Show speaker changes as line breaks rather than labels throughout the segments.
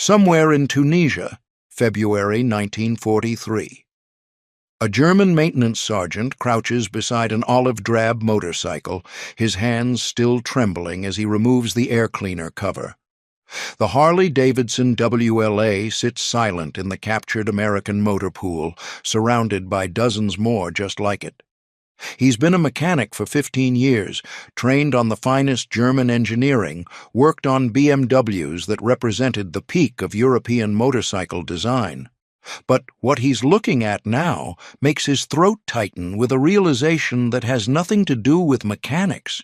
Somewhere in Tunisia, February 1943. A German maintenance sergeant crouches beside an olive-drab motorcycle, his hands still trembling as he removes the air cleaner cover. The Harley-Davidson WLA sits silent in the captured American motor pool, surrounded by dozens more just like it. He's been a mechanic for 15 years, trained on the finest German engineering, worked on BMWs that represented the peak of European motorcycle design. But what he's looking at now makes his throat tighten with a realization that has nothing to do with mechanics,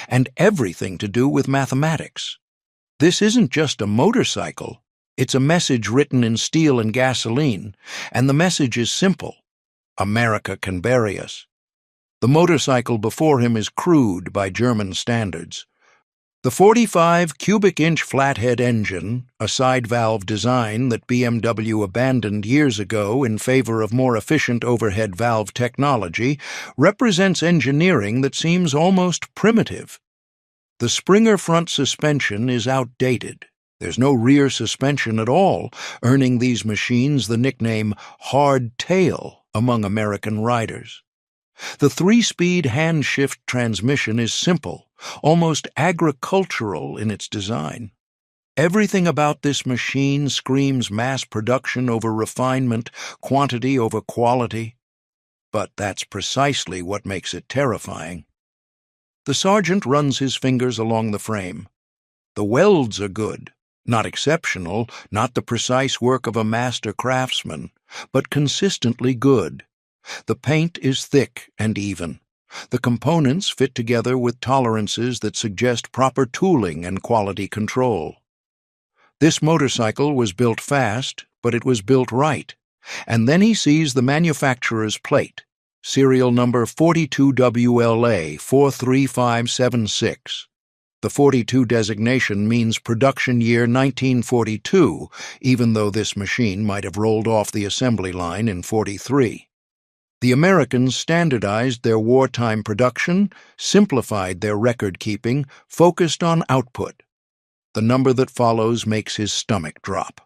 and everything to do with mathematics. This isn't just a motorcycle, it's a message written in steel and gasoline, and the message is simple: America can bury us. The motorcycle before him is crude by German standards. The 45 cubic inch flathead engine, a side-valve design that BMW abandoned years ago in favor of more efficient overhead valve technology, represents engineering that seems almost primitive. The Springer front suspension is outdated. There's no rear suspension at all, earning these machines the nickname "hard tail" among American riders. The 3-speed hand-shift transmission is simple, almost agricultural in its design. Everything about this machine screams mass production over refinement, quantity over quality. But that's precisely what makes it terrifying. The sergeant runs his fingers along the frame. The welds are good, not exceptional, not the precise work of a master craftsman, but consistently good. The paint is thick and even. The components fit together with tolerances that suggest proper tooling and quality control. This motorcycle was built fast, but it was built right. And then he sees the manufacturer's plate, serial number 42 WLA 43576. The 42 designation means production year 1942, even though this machine might have rolled off the assembly line in 43. The Americans standardized their wartime production, simplified their record-keeping, focused on output. The number that follows makes his stomach drop.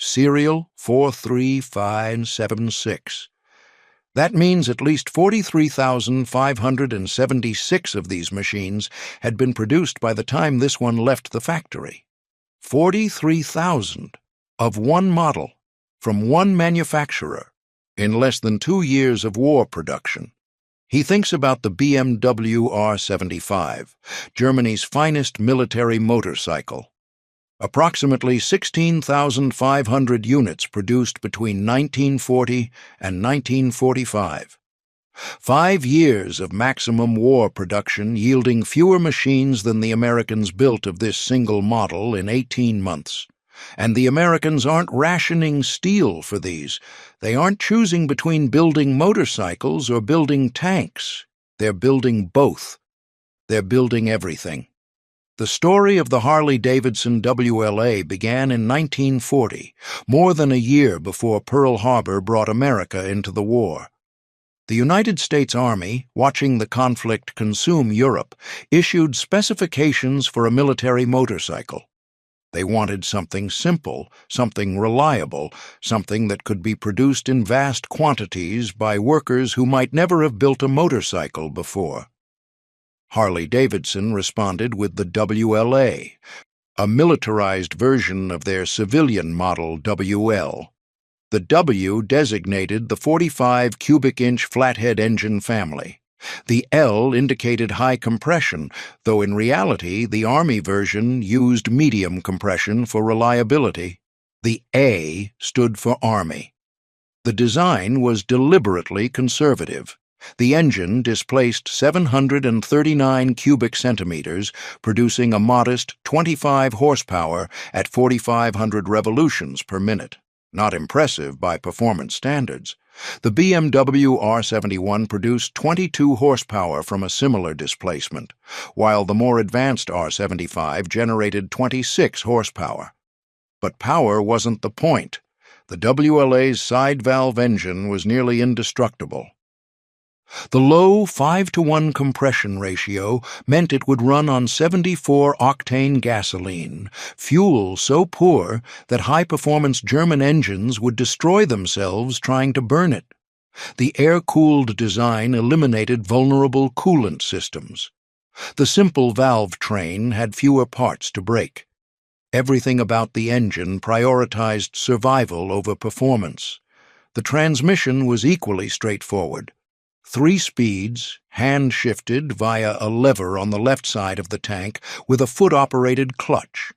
Serial 43576. That means at least 43,576 of these machines had been produced by the time this one left the factory. 43,000 of one model, from one manufacturer, in less than 2 years of war production. He thinks about the BMW R75, Germany's finest military motorcycle. Approximately 16,500 units produced between 1940 and 1945. 5 years of maximum war production yielding fewer machines than the Americans built of this single model in 18 months. And the Americans aren't rationing steel for these. They aren't choosing between building motorcycles or building tanks. They're building both. They're building everything. The story of the Harley-Davidson WLA began in 1940, more than a year before Pearl Harbor brought America into the war. The United States Army, watching the conflict consume Europe, issued specifications for a military motorcycle. They wanted something simple, something reliable, something that could be produced in vast quantities by workers who might never have built a motorcycle before. Harley-Davidson responded with the WLA, a militarized version of their civilian model WL. The W designated the 45 cubic inch flathead engine family. The L indicated high compression, though in reality the Army version used medium compression for reliability. The A stood for Army. The design was deliberately conservative. The engine displaced 739 cubic centimeters, producing a modest 25 horsepower at 4,500 revolutions per minute. Not impressive by performance standards. The BMW R71 produced 22 horsepower from a similar displacement, while the more advanced R75 generated 26 horsepower. But power wasn't the point. The WLA's side-valve engine was nearly indestructible. The low 5-to-1 compression ratio meant it would run on 74-octane gasoline, fuel so poor that high-performance German engines would destroy themselves trying to burn it. The air-cooled design eliminated vulnerable coolant systems. The simple valve train had fewer parts to break. Everything about the engine prioritized survival over performance. The transmission was equally straightforward. 3 speeds, hand-shifted via a lever on the left side of the tank with a foot-operated clutch.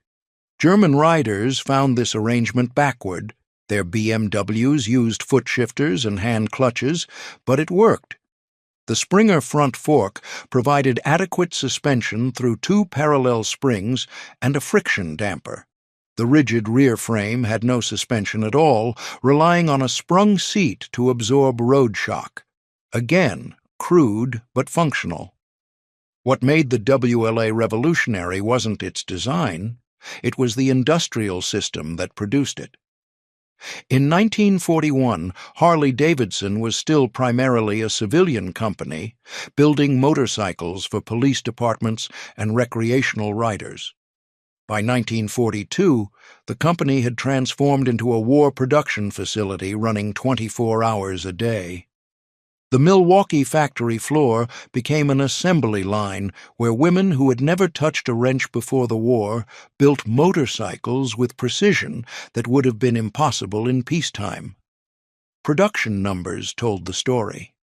German riders found this arrangement backward. Their BMWs used foot shifters and hand clutches, but it worked. The Springer front fork provided adequate suspension through 2 parallel springs and a friction damper. The rigid rear frame had no suspension at all, relying on a sprung seat to absorb road shock. Again, crude but functional. What made the WLA revolutionary wasn't its design, it was the industrial system that produced it. In 1941, Harley-Davidson was still primarily a civilian company, building motorcycles for police departments and recreational riders. By 1942, the company had transformed into a war production facility running 24 hours a day. The Milwaukee factory floor became an assembly line where women who had never touched a wrench before the war built motorcycles with precision that would have been impossible in peacetime. Production numbers told the story.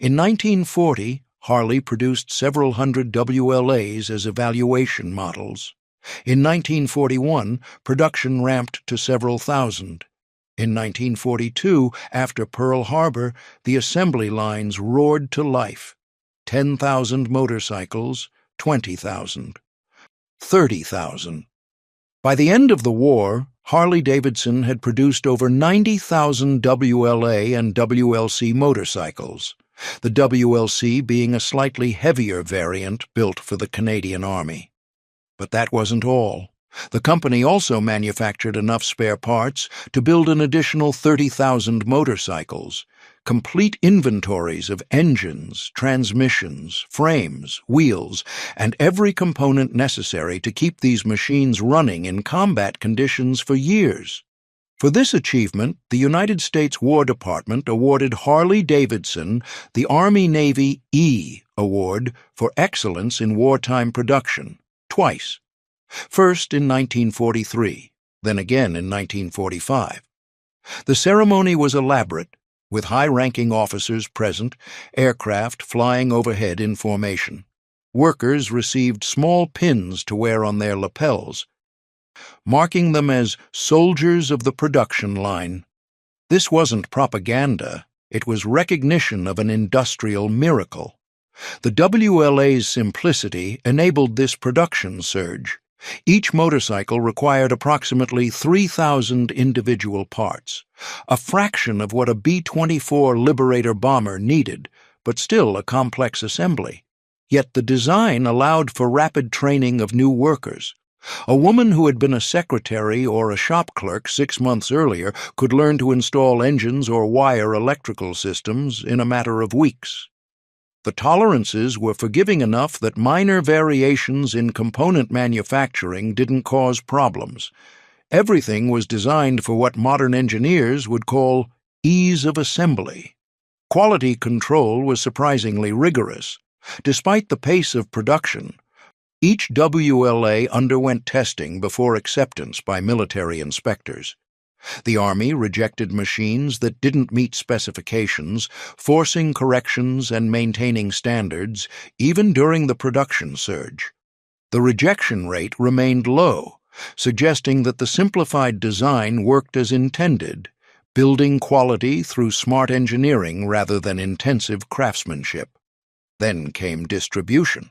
In 1940, Harley produced several hundred WLAs as evaluation models. In 1941, production ramped to several thousand. In 1942, after Pearl Harbor, the assembly lines roared to life. 10,000 motorcycles, 20,000, 30,000. By the end of the war, Harley-Davidson had produced over 90,000 WLA and WLC motorcycles, the WLC being a slightly heavier variant built for the Canadian Army. But that wasn't all. The company also manufactured enough spare parts to build an additional 30,000 motorcycles, complete inventories of engines, transmissions, frames, wheels, and every component necessary to keep these machines running in combat conditions for years. For this achievement, the United States War Department awarded Harley-Davidson the Army-Navy E Award for Excellence in Wartime Production, twice. First in 1943, then again in 1945. The ceremony was elaborate, with high-ranking officers present, aircraft flying overhead in formation. Workers received small pins to wear on their lapels, marking them as soldiers of the production line. This wasn't propaganda, it was recognition of an industrial miracle. The WLA's simplicity enabled this production surge. Each motorcycle required approximately 3,000 individual parts, a fraction of what a B-24 Liberator bomber needed, but still a complex assembly. Yet the design allowed for rapid training of new workers. A woman who had been a secretary or a shop clerk 6 months earlier could learn to install engines or wire electrical systems in a matter of weeks. The tolerances were forgiving enough that minor variations in component manufacturing didn't cause problems. Everything was designed for what modern engineers would call ease of assembly. Quality control was surprisingly rigorous. Despite the pace of production, each WLA underwent testing before acceptance by military inspectors. The Army rejected machines that didn't meet specifications, forcing corrections and maintaining standards, even during the production surge. The rejection rate remained low, suggesting that the simplified design worked as intended, building quality through smart engineering rather than intensive craftsmanship. Then came distribution.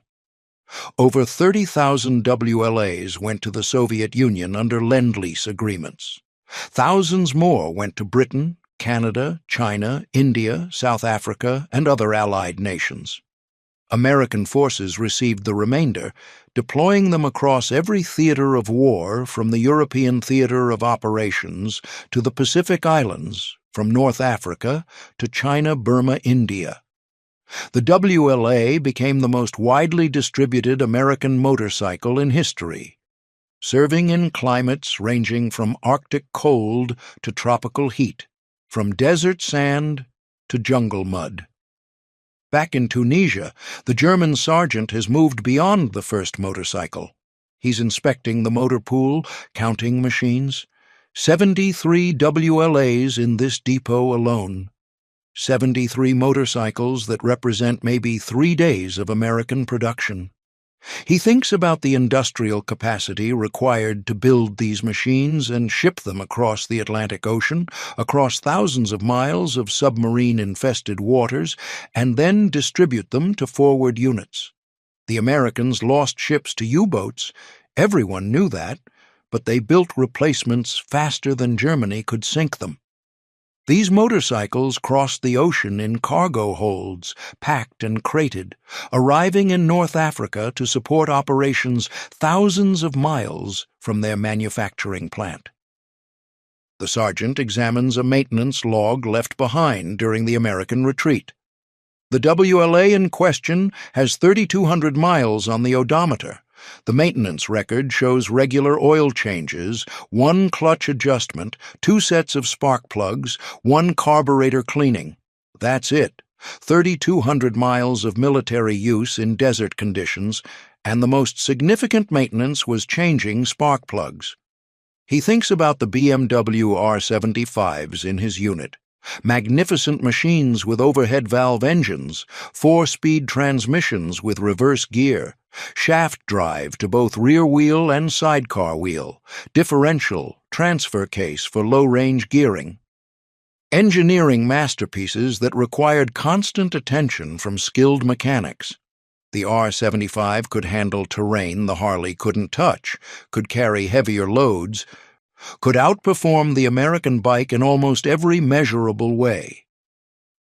Over 30,000 WLAs went to the Soviet Union under Lend-Lease agreements. Thousands more went to Britain, Canada, China, India, South Africa, and other allied nations. American forces received the remainder, deploying them across every theater of war from the European theater of operations to the Pacific Islands, from North Africa to China, Burma, India. The WLA became the most widely distributed American motorcycle in history, serving in climates ranging from Arctic cold to tropical heat, from desert sand to jungle mud. Back in Tunisia, the German sergeant has moved beyond the first motorcycle. He's inspecting the motor pool, counting machines. 73 WLAs in this depot alone. 73 motorcycles that represent maybe 3 days of American production. He thinks about the industrial capacity required to build these machines and ship them across the Atlantic Ocean, across thousands of miles of submarine-infested waters, and then distribute them to forward units. The Americans lost ships to U-boats. Everyone knew that, but they built replacements faster than Germany could sink them. These motorcycles crossed the ocean in cargo holds, packed and crated, arriving in North Africa to support operations thousands of miles from their manufacturing plant. The sergeant examines a maintenance log left behind during the American retreat. The WLA in question has 3,200 miles on the odometer. The maintenance record shows regular oil changes, 1 clutch adjustment, 2 sets of spark plugs, 1 carburetor cleaning. That's it. 3,200 miles of military use in desert conditions, and the most significant maintenance was changing spark plugs. He thinks about the BMW R75s in his unit. Magnificent machines with overhead valve engines, 4-speed transmissions with reverse gear, shaft drive to both rear wheel and sidecar wheel, differential, transfer case for low-range gearing. Engineering masterpieces that required constant attention from skilled mechanics. The R75 could handle terrain the Harley couldn't touch, could carry heavier loads, could outperform the American bike in almost every measurable way.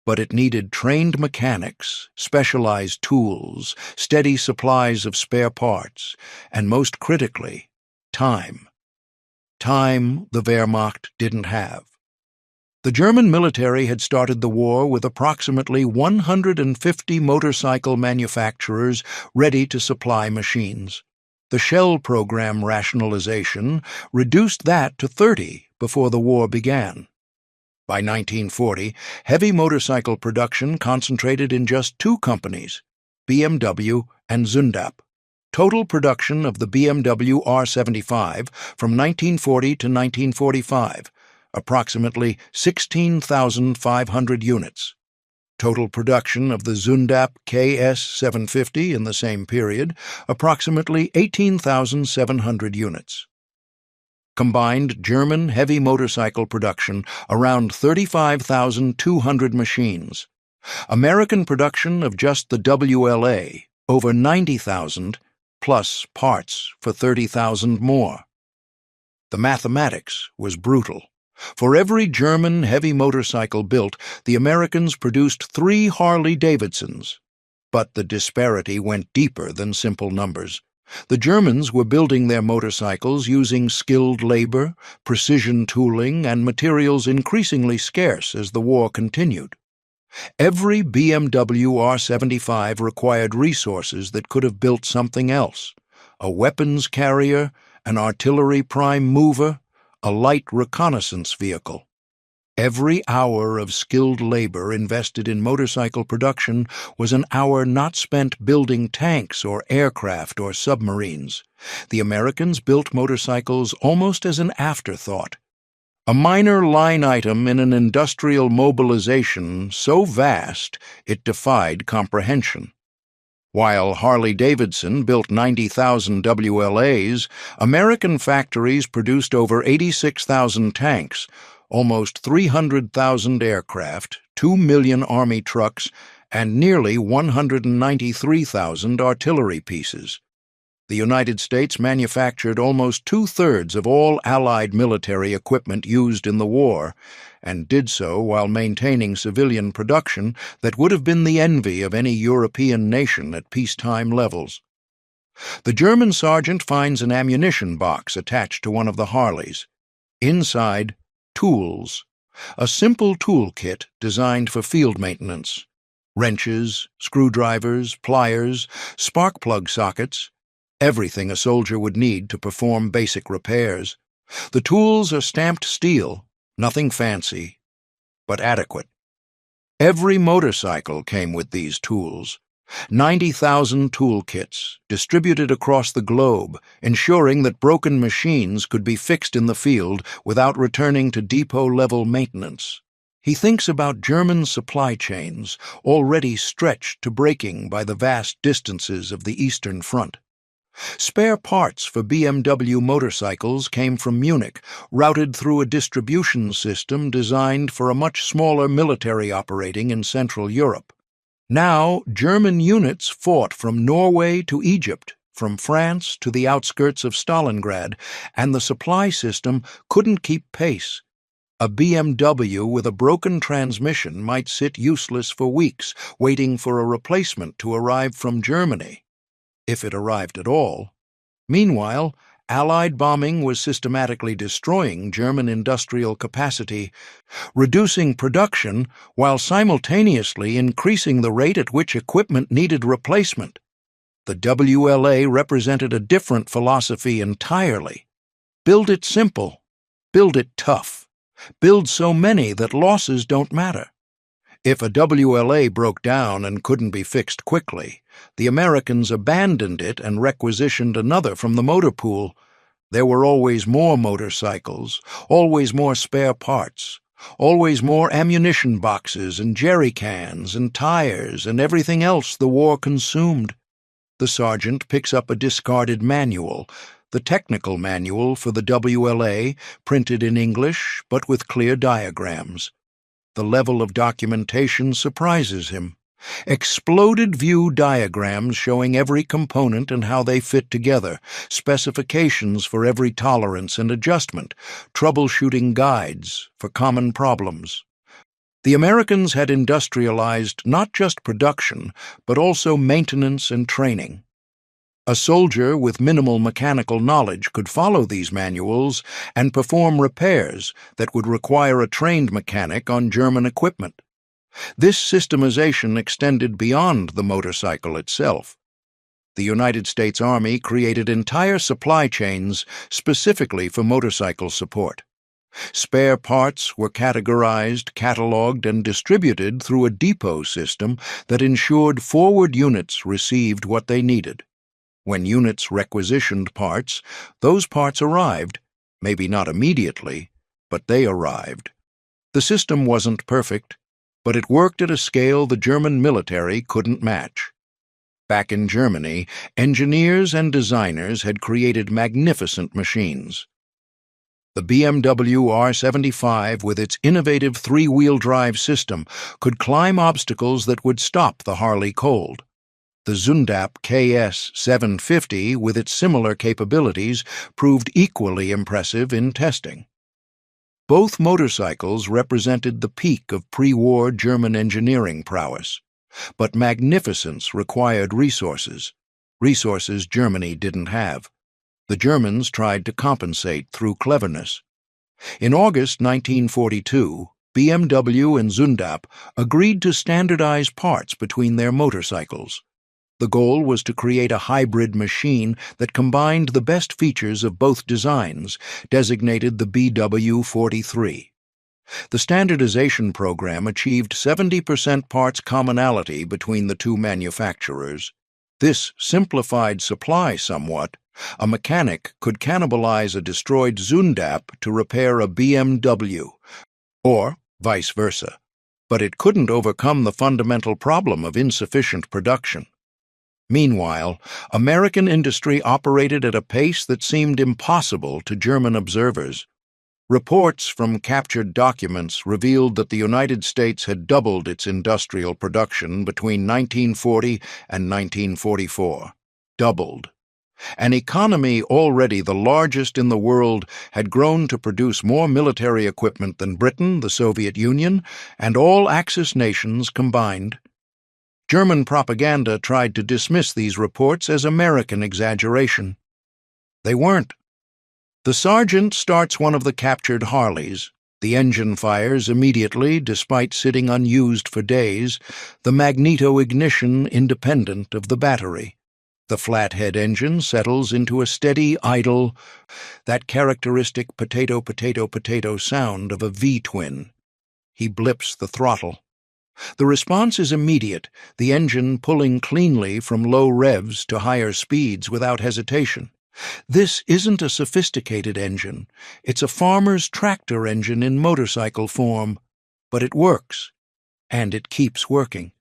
But it needed trained mechanics, specialized tools, steady supplies of spare parts, and most critically, time. Time the Wehrmacht didn't have. The German military had started the war with approximately 150 motorcycle manufacturers ready to supply machines. The shell program rationalization reduced that to 30 before the war began. By 1940, heavy motorcycle production concentrated in just 2 companies, BMW and Zundap. Total production of the BMW R75 from 1940 to 1945, approximately 16,500 units. Total production of the Zundap KS750 in the same period, approximately 18,700 units. Combined German heavy motorcycle production, around 35,200 machines. American production of just the WLA, over 90,000, plus parts for 30,000 more. The mathematics was brutal. For every German heavy motorcycle built, the Americans produced 3 Harley-Davidsons. But the disparity went deeper than simple numbers. The Germans were building their motorcycles using skilled labor, precision tooling, and materials increasingly scarce as the war continued. Every BMW R75 required resources that could have built something else: a weapons carrier, an artillery prime mover, a light reconnaissance vehicle. Every hour of skilled labor invested in motorcycle production was an hour not spent building tanks or aircraft or submarines. The Americans built motorcycles almost as an afterthought, a minor line item in an industrial mobilization so vast it defied comprehension. While Harley-Davidson built 90,000 WLAs, American factories produced over 86,000 tanks, almost 300,000 aircraft, 2 million Army trucks, and nearly 193,000 artillery pieces. The United States manufactured almost 2/3 of all Allied military equipment used in the war, and did so while maintaining civilian production that would have been the envy of any European nation at peacetime levels. The German sergeant finds an ammunition box attached to one of the Harleys. Inside, tools, a simple tool kit designed for field maintenance. Wrenches, screwdrivers, pliers, spark plug sockets, everything a soldier would need to perform basic repairs. The tools are stamped steel, nothing fancy, but adequate. Every motorcycle came with these tools. 90,000 toolkits distributed across the globe, ensuring that broken machines could be fixed in the field without returning to depot-level maintenance. He thinks about German supply chains, already stretched to breaking by the vast distances of the Eastern Front. Spare parts for BMW motorcycles came from Munich, routed through a distribution system designed for a much smaller military operating in Central Europe. Now, German units fought from Norway to Egypt, from France to the outskirts of Stalingrad, and the supply system couldn't keep pace. A BMW with a broken transmission might sit useless for weeks, waiting for a replacement to arrive from Germany, if it arrived at all. Meanwhile, Allied bombing was systematically destroying German industrial capacity, reducing production while simultaneously increasing the rate at which equipment needed replacement. The WLA represented a different philosophy entirely. Build it simple. Build it tough. Build so many that losses don't matter. If a WLA broke down and couldn't be fixed quickly, the Americans abandoned it and requisitioned another from the motor pool. There were always more motorcycles, always more spare parts, always more ammunition boxes and jerry cans and tires and everything else the war consumed. The sergeant picks up a discarded manual, the technical manual for the WLA, printed in English but with clear diagrams. The level of documentation surprises him. Exploded view diagrams showing every component and how they fit together, specifications for every tolerance and adjustment, troubleshooting guides for common problems. The Americans had industrialized not just production, but also maintenance and training. A soldier with minimal mechanical knowledge could follow these manuals and perform repairs that would require a trained mechanic on German equipment. This systemization extended beyond the motorcycle itself. The United States Army created entire supply chains specifically for motorcycle support. Spare parts were categorized, cataloged, and distributed through a depot system that ensured forward units received what they needed. When units requisitioned parts, those parts arrived, maybe not immediately, but they arrived. The system wasn't perfect, but it worked at a scale the German military couldn't match. Back in Germany, engineers and designers had created magnificent machines. The BMW R75, with its innovative three-wheel drive system, could climb obstacles that would stop the Harley cold. The Zundap KS 750, with its similar capabilities, proved equally impressive in testing. Both motorcycles represented the peak of pre-war German engineering prowess, but magnificence required resources Germany didn't have. The Germans tried to compensate through cleverness. In August 1942, BMW and Zundap agreed to standardize parts between their motorcycles. The goal was to create a hybrid machine that combined the best features of both designs, designated the BW43. The standardization program achieved 70% parts commonality between the two manufacturers. This simplified supply somewhat. A mechanic could cannibalize a destroyed Zundap to repair a BMW, or vice versa, but it couldn't overcome the fundamental problem of insufficient production. Meanwhile, American industry operated at a pace that seemed impossible to German observers. Reports from captured documents revealed that the United States had doubled its industrial production between 1940 and 1944. Doubled. An economy already the largest in the world had grown to produce more military equipment than Britain, the Soviet Union, and all Axis nations combined. German propaganda tried to dismiss these reports as American exaggeration. They weren't. The sergeant starts one of the captured Harleys, The engine fires immediately, despite sitting unused for days, the magneto-ignition independent of the battery. The flathead engine settles into a steady idle, that characteristic potato-potato-potato sound of a V-twin. He blips the throttle. The response is immediate, the engine pulling cleanly from low revs to higher speeds without hesitation. This isn't a sophisticated engine. It's a farmer's tractor engine in motorcycle form. But it works. And it keeps working.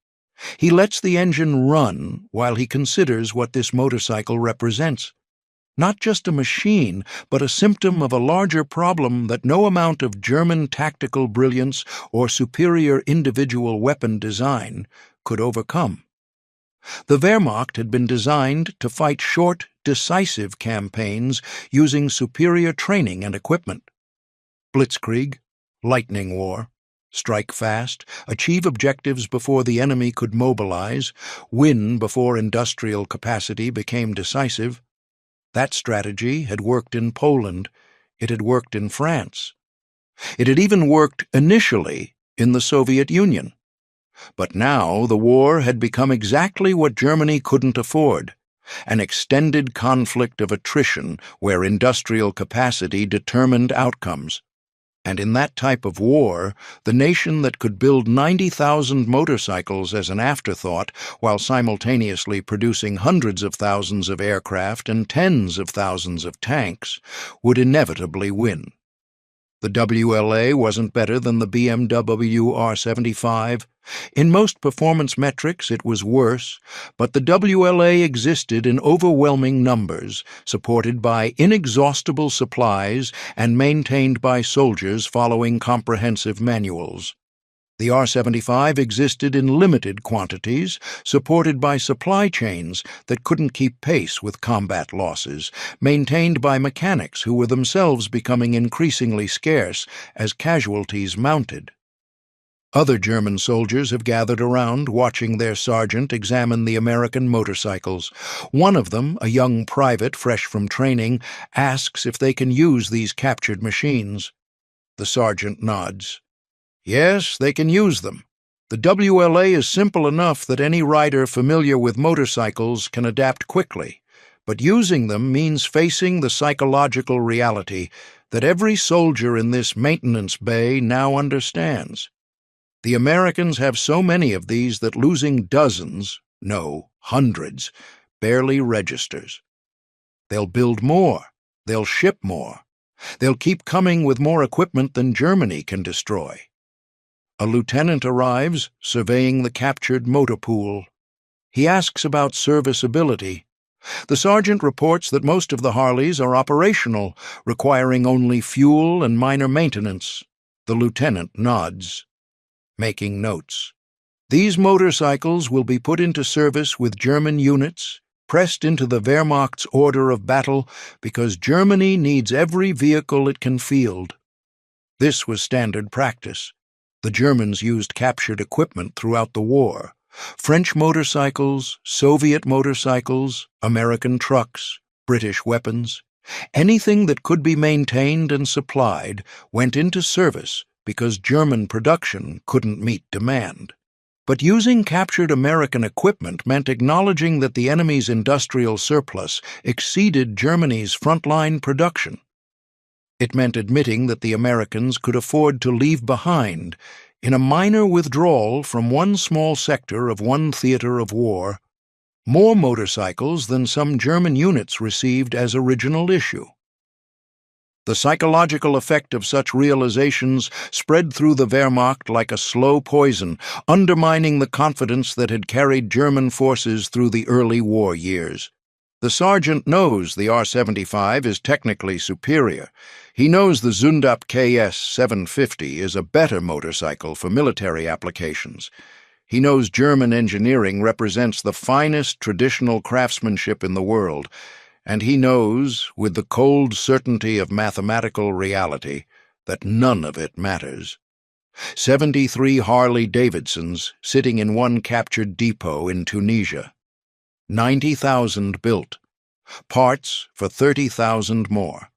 He lets the engine run while he considers what this motorcycle represents. Not just a machine, but a symptom of a larger problem that no amount of German tactical brilliance or superior individual weapon design could overcome. The Wehrmacht had been designed to fight short, decisive campaigns using superior training and equipment. Blitzkrieg, lightning war, strike fast, achieve objectives before the enemy could mobilize, win before industrial capacity became decisive. That strategy had worked in Poland. It had worked in France. It had even worked initially in the Soviet Union. But now the war had become exactly what Germany couldn't afford, an extended conflict of attrition where industrial capacity determined outcomes. And in that type of war, the nation that could build 90,000 motorcycles as an afterthought while simultaneously producing hundreds of thousands of aircraft and tens of thousands of tanks would inevitably win. The WLA wasn't better than the BMW R75. In most performance metrics it was worse, but the WLA existed in overwhelming numbers, supported by inexhaustible supplies and maintained by soldiers following comprehensive manuals. The R75 existed in limited quantities, supported by supply chains that couldn't keep pace with combat losses, maintained by mechanics who were themselves becoming increasingly scarce as casualties mounted. Other German soldiers have gathered around, watching their sergeant examine the American motorcycles. One of them, a young private fresh from training, asks if they can use these captured machines. The sergeant nods. Yes, they can use them. The WLA is simple enough that any rider familiar with motorcycles can adapt quickly, but using them means facing the psychological reality that every soldier in this maintenance bay now understands. The Americans have so many of these that losing dozens, no, hundreds, barely registers. They'll build more. They'll ship more. They'll keep coming with more equipment than Germany can destroy. A lieutenant arrives, surveying the captured motor pool. He asks about serviceability. The sergeant reports that most of the Harleys are operational, requiring only fuel and minor maintenance. The lieutenant nods, making notes. These motorcycles will be put into service with German units, pressed into the Wehrmacht's order of battle because Germany needs every vehicle it can field. This was standard practice. The Germans used captured equipment throughout the war. French motorcycles, Soviet motorcycles, American trucks, British weapons. Anything that could be maintained and supplied went into service because German production couldn't meet demand. But using captured American equipment meant acknowledging that the enemy's industrial surplus exceeded Germany's frontline production. It meant admitting that the Americans could afford to leave behind, in a minor withdrawal from one small sector of one theater of war, more motorcycles than some German units received as original issue. The psychological effect of such realizations spread through the Wehrmacht like a slow poison, undermining the confidence that had carried German forces through the early war years. The sergeant knows the R75 is technically superior. He knows the Zundap KS 750 is a better motorcycle for military applications. He knows German engineering represents the finest traditional craftsmanship in the world, and he knows, with the cold certainty of mathematical reality, that none of it matters. 73 Harley-Davidsons sitting in one captured depot in Tunisia. 90,000 built. Parts for 30,000 more.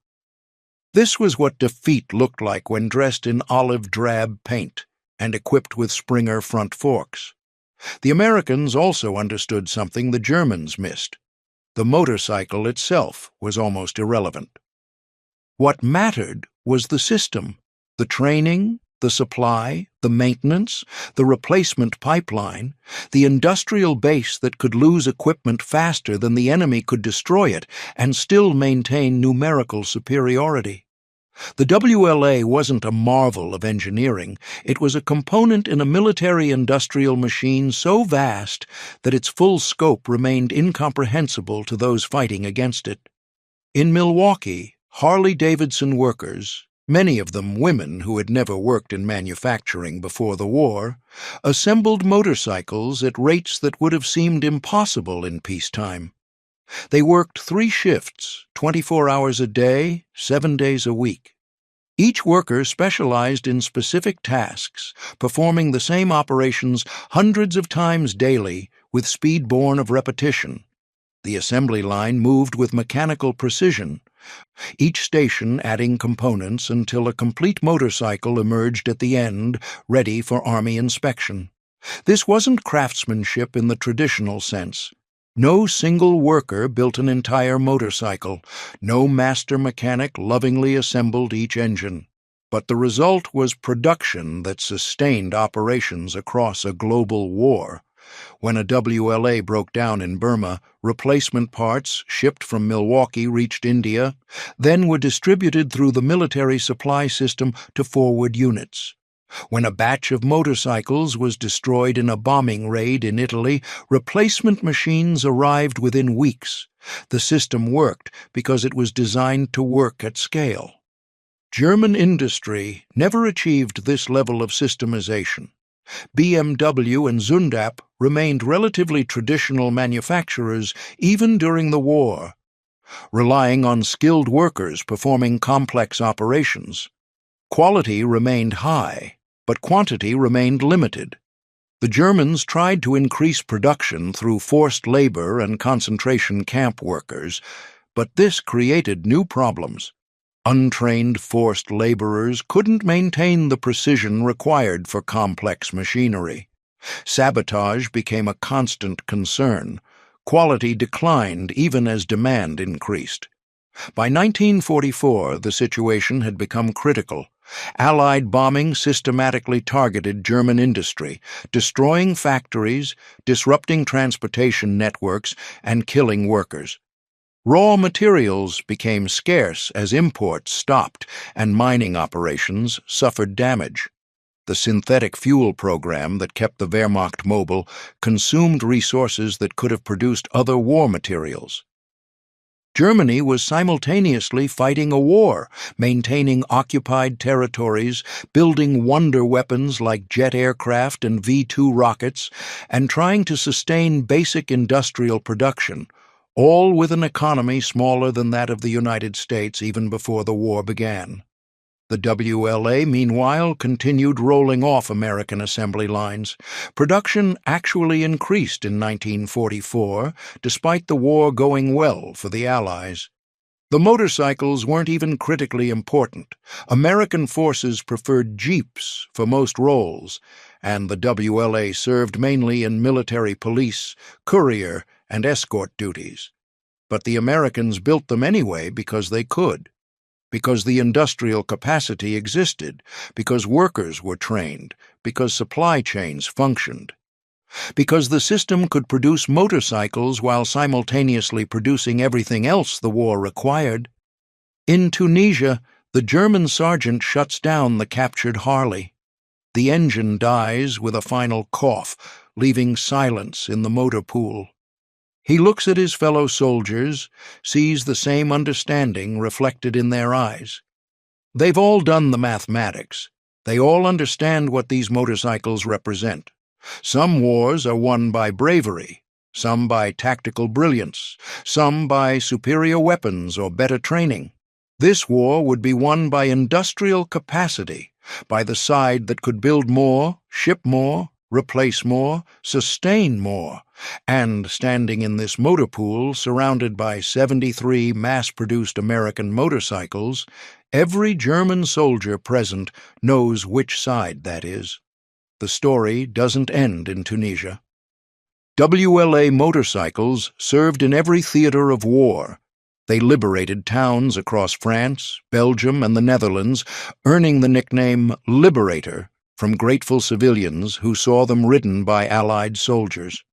This was what defeat looked like when dressed in olive drab paint and equipped with Springer front forks. The Americans also understood something the Germans missed. The motorcycle itself was almost irrelevant. What mattered was the system, the training, the supply, the maintenance, the replacement pipeline, the industrial base that could lose equipment faster than the enemy could destroy it and still maintain numerical superiority. The WLA wasn't a marvel of engineering. It was a component in a military-industrial machine so vast that its full scope remained incomprehensible to those fighting against it. In Milwaukee, Harley-Davidson workers, many of them women who had never worked in manufacturing before the war, assembled motorcycles at rates that would have seemed impossible in peacetime. They worked 3 shifts, 24 hours a day, 7 days a week. Each worker specialized in specific tasks, performing the same operations hundreds of times daily with speed born of repetition. The assembly line moved with mechanical precision, each station adding components until a complete motorcycle emerged at the end, ready for Army inspection. This wasn't craftsmanship in the traditional sense. No single worker built an entire motorcycle. No master mechanic lovingly assembled each engine. But the result was production that sustained operations across a global war. When a WLA broke down in Burma, replacement parts shipped from Milwaukee reached India, then were distributed through the military supply system to forward units. When a batch of motorcycles was destroyed in a bombing raid in Italy, replacement machines arrived within weeks. The system worked because it was designed to work at scale. German industry never achieved this level of systemization. BMW and Zundap remained relatively traditional manufacturers even during the war, relying on skilled workers performing complex operations. Quality remained high, but quantity remained limited. The Germans tried to increase production through forced labor and concentration camp workers, but this created new problems. Untrained forced laborers couldn't maintain the precision required for complex machinery. Sabotage became a constant concern. Quality declined even as demand increased. By 1944, the situation had become critical. Allied bombing systematically targeted German industry, destroying factories, disrupting transportation networks, and killing workers. Raw materials became scarce as imports stopped and mining operations suffered damage. The synthetic fuel program that kept the Wehrmacht mobile consumed resources that could have produced other war materials. Germany was simultaneously fighting a war, maintaining occupied territories, building wonder weapons like jet aircraft and V-2 rockets, and trying to sustain basic industrial production, all with an economy smaller than that of the United States even before the war began. The WLA, meanwhile, continued rolling off American assembly lines. Production actually increased in 1944, despite the war going well for the Allies. The motorcycles weren't even critically important. American forces preferred jeeps for most roles, and the WLA served mainly in military police, courier, and escort duties. But the Americans built them anyway because they could. Because the industrial capacity existed, because workers were trained, because supply chains functioned. Because the system could produce motorcycles while simultaneously producing everything else the war required. In Tunisia, the German sergeant shuts down the captured Harley. The engine dies with a final cough, leaving silence in the motor pool. He looks at his fellow soldiers, sees the same understanding reflected in their eyes. They've all done the mathematics. They all understand what these motorcycles represent. Some wars are won by bravery, some by tactical brilliance, some by superior weapons or better training. This war would be won by industrial capacity, by the side that could build more, ship more, replace more, sustain more, and standing in this motor pool surrounded by 73 mass-produced American motorcycles, Every German soldier present knows which side that is. The story doesn't end in Tunisia. WLA motorcycles served in every theater of war. They liberated towns across France, Belgium, and the Netherlands, earning the nickname Liberator from grateful civilians who saw them ridden by Allied soldiers.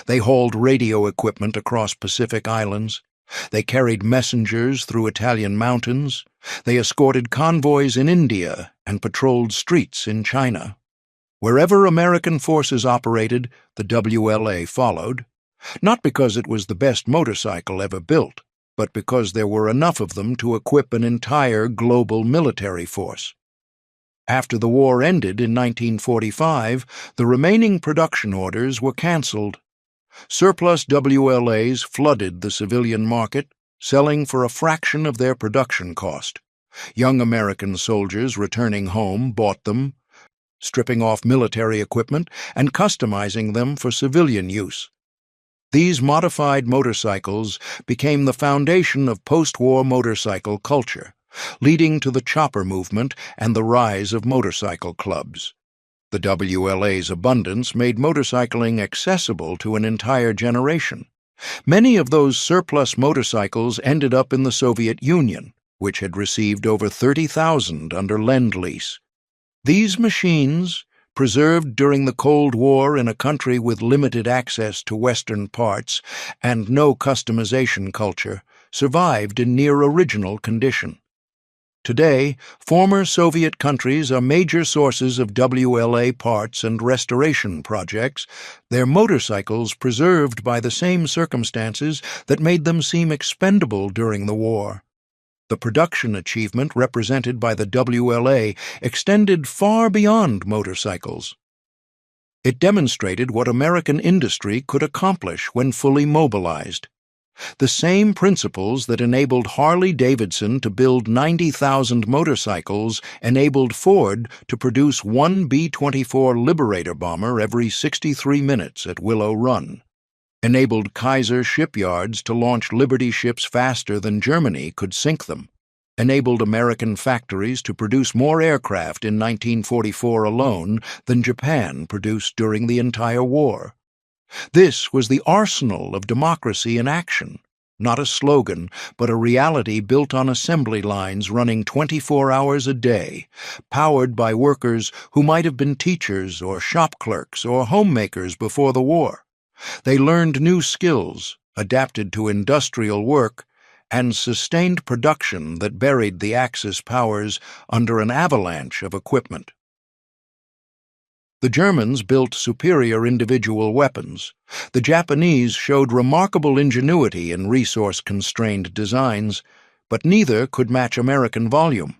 They hauled radio equipment across Pacific islands. They carried messengers through Italian mountains. They escorted convoys in India and patrolled streets in China. Wherever American forces operated, the WLA followed, not because it was the best motorcycle ever built, but because there were enough of them to equip an entire global military force. After the war ended in 1945, the remaining production orders were canceled. Surplus WLAs flooded the civilian market, selling for a fraction of their production cost. Young American soldiers returning home bought them, stripping off military equipment and customizing them for civilian use. These modified motorcycles became the foundation of post-war motorcycle culture, leading to the chopper movement and the rise of motorcycle clubs. The WLA's abundance made motorcycling accessible to an entire generation. Many of those surplus motorcycles ended up in the Soviet Union, which had received over 30,000 under Lend-Lease. These machines, preserved during the Cold War in a country with limited access to Western parts and no customization culture, survived in near-original condition. Today, former Soviet countries are major sources of WLA parts and restoration projects, their motorcycles preserved by the same circumstances that made them seem expendable during the war. The production achievement represented by the WLA extended far beyond motorcycles. It demonstrated what American industry could accomplish when fully mobilized. The same principles that enabled Harley-Davidson to build 90,000 motorcycles enabled Ford to produce one B-24 Liberator bomber every 63 minutes at Willow Run, enabled Kaiser shipyards to launch Liberty ships faster than Germany could sink them, enabled American factories to produce more aircraft in 1944 alone than Japan produced during the entire war. This was the arsenal of democracy in action, not a slogan, but a reality built on assembly lines running 24 hours a day, powered by workers who might have been teachers or shop clerks or homemakers before the war. They learned new skills, adapted to industrial work, and sustained production that buried the Axis powers under an avalanche of equipment. The Germans built superior individual weapons. The Japanese showed remarkable ingenuity in resource-constrained designs, but neither could match American volume.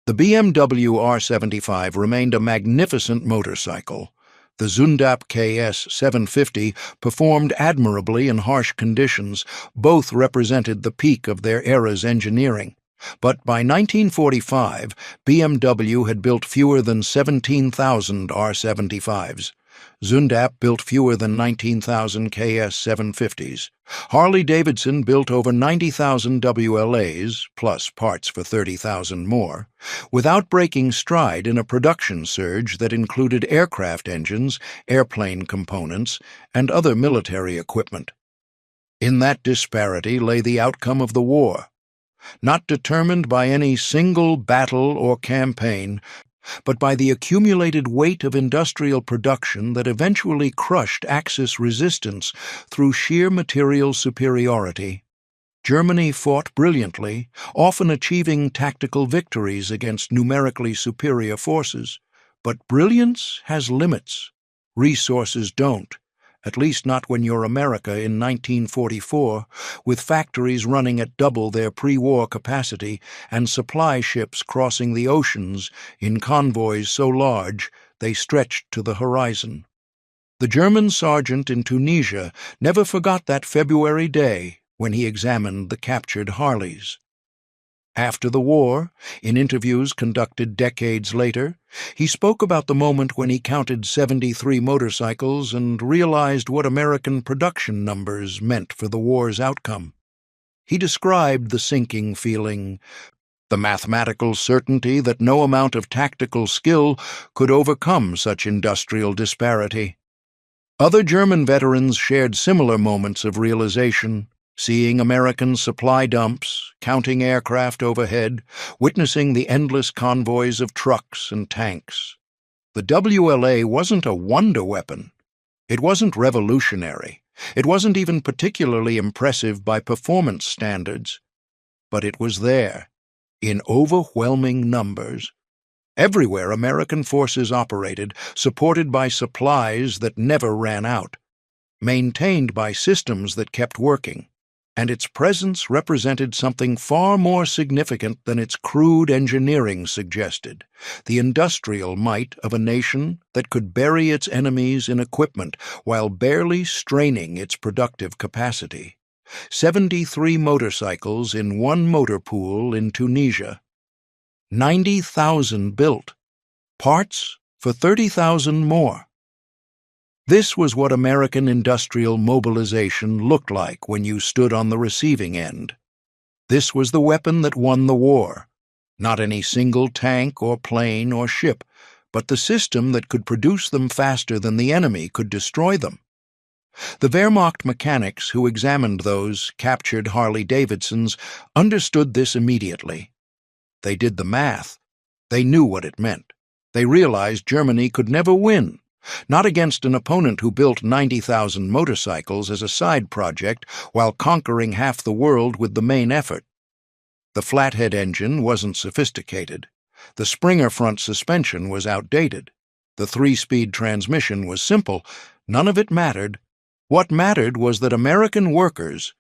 The BMW R75 remained a magnificent motorcycle. The Zundap KS 750 performed admirably in harsh conditions. Both represented the peak of their era's engineering. But by 1945, BMW had built fewer than 17,000 R75s. Zundap built fewer than 19,000 KS 750s. Harley-Davidson built over 90,000 WLAs, plus parts for 30,000 more, without breaking stride in a production surge that included aircraft engines, airplane components, and other military equipment. In that disparity lay the outcome of the war. Not determined by any single battle or campaign, but by the accumulated weight of industrial production that eventually crushed Axis resistance through sheer material superiority. Germany fought brilliantly, often achieving tactical victories against numerically superior forces. But brilliance has limits. Resources don't. At least not when you're America in 1944, with factories running at double their pre-war capacity and supply ships crossing the oceans in convoys so large they stretched to the horizon. The German sergeant in Tunisia never forgot that February day when he examined the captured Harleys. After the war, in interviews conducted decades later, he spoke about the moment when he counted 73 motorcycles and realized what American production numbers meant for the war's outcome. He described the sinking feeling. the mathematical certainty that no amount of tactical skill could overcome such industrial disparity. Other German veterans shared similar moments of realization, seeing American supply dumps, counting aircraft overhead, witnessing the endless convoys of trucks and tanks. The WLA wasn't a wonder weapon. It wasn't revolutionary. It wasn't even particularly impressive by performance standards. But it was there, in overwhelming numbers. Everywhere American forces operated, supported by supplies that never ran out, maintained by systems that kept working, and its presence represented something far more significant than its crude engineering suggested: the industrial might of a nation that could bury its enemies in equipment while barely straining its productive capacity. 73 motorcycles in one motor pool in Tunisia. 90,000 built. Parts for 30,000 more. This was what American industrial mobilization looked like when you stood on the receiving end. This was the weapon that won the war. Not any single tank or plane or ship, but the system that could produce them faster than the enemy could destroy them. The Wehrmacht mechanics who examined those captured Harley-Davidsons understood this immediately. They did the math. They knew what it meant. They realized Germany could never win, not against an opponent who built 90,000 motorcycles as a side project while conquering half the world with the main effort. The flathead engine wasn't sophisticated. The Springer front suspension was outdated. The 3-speed transmission was simple. None of it mattered. What mattered was that American workers,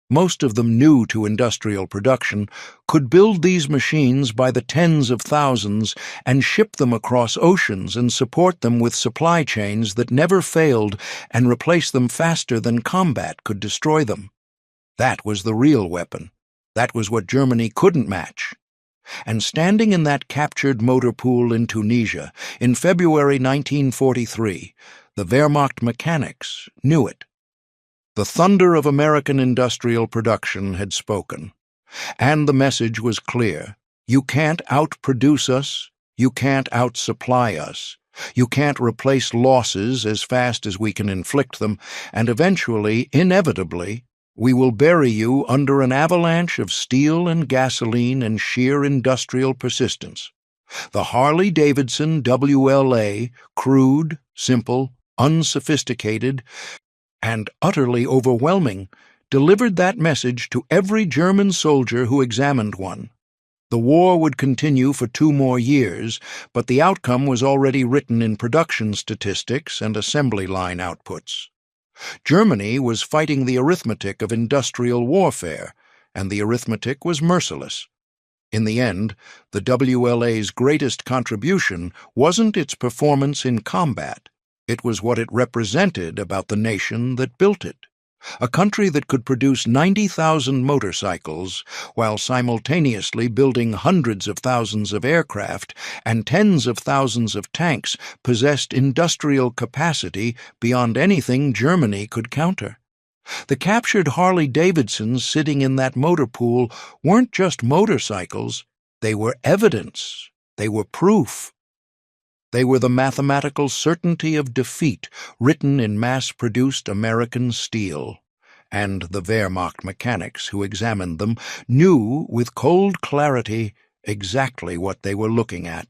most of them new to industrial production, could build these machines by the tens of thousands and ship them across oceans and support them with supply chains that never failed and replace them faster than combat could destroy them. That was the real weapon. That was what Germany couldn't match. And standing in that captured motor pool in Tunisia in February 1943, the Wehrmacht mechanics knew it. The thunder of American industrial production had spoken, and the message was clear. You can't outproduce us, you can't outsupply us, you can't replace losses as fast as we can inflict them, and eventually, inevitably, we will bury you under an avalanche of steel and gasoline and sheer industrial persistence. The Harley-Davidson WLA, crude, simple, unsophisticated, and utterly overwhelming, delivered that message to every German soldier who examined one. The war would continue for 2 more years, but the outcome was already written in production statistics and assembly line outputs. Germany was fighting the arithmetic of industrial warfare, and the arithmetic was merciless. In the end, the WLA's greatest contribution wasn't its performance in combat. It was what it represented about the nation that built it. A country that could produce 90,000 motorcycles while simultaneously building hundreds of thousands of aircraft and tens of thousands of tanks possessed industrial capacity beyond anything Germany could counter. The captured Harley-Davidsons sitting in that motor pool weren't just motorcycles. They were evidence. They were proof. They were the mathematical certainty of defeat written in mass-produced American steel, and the Wehrmacht mechanics who examined them knew with cold clarity exactly what they were looking at.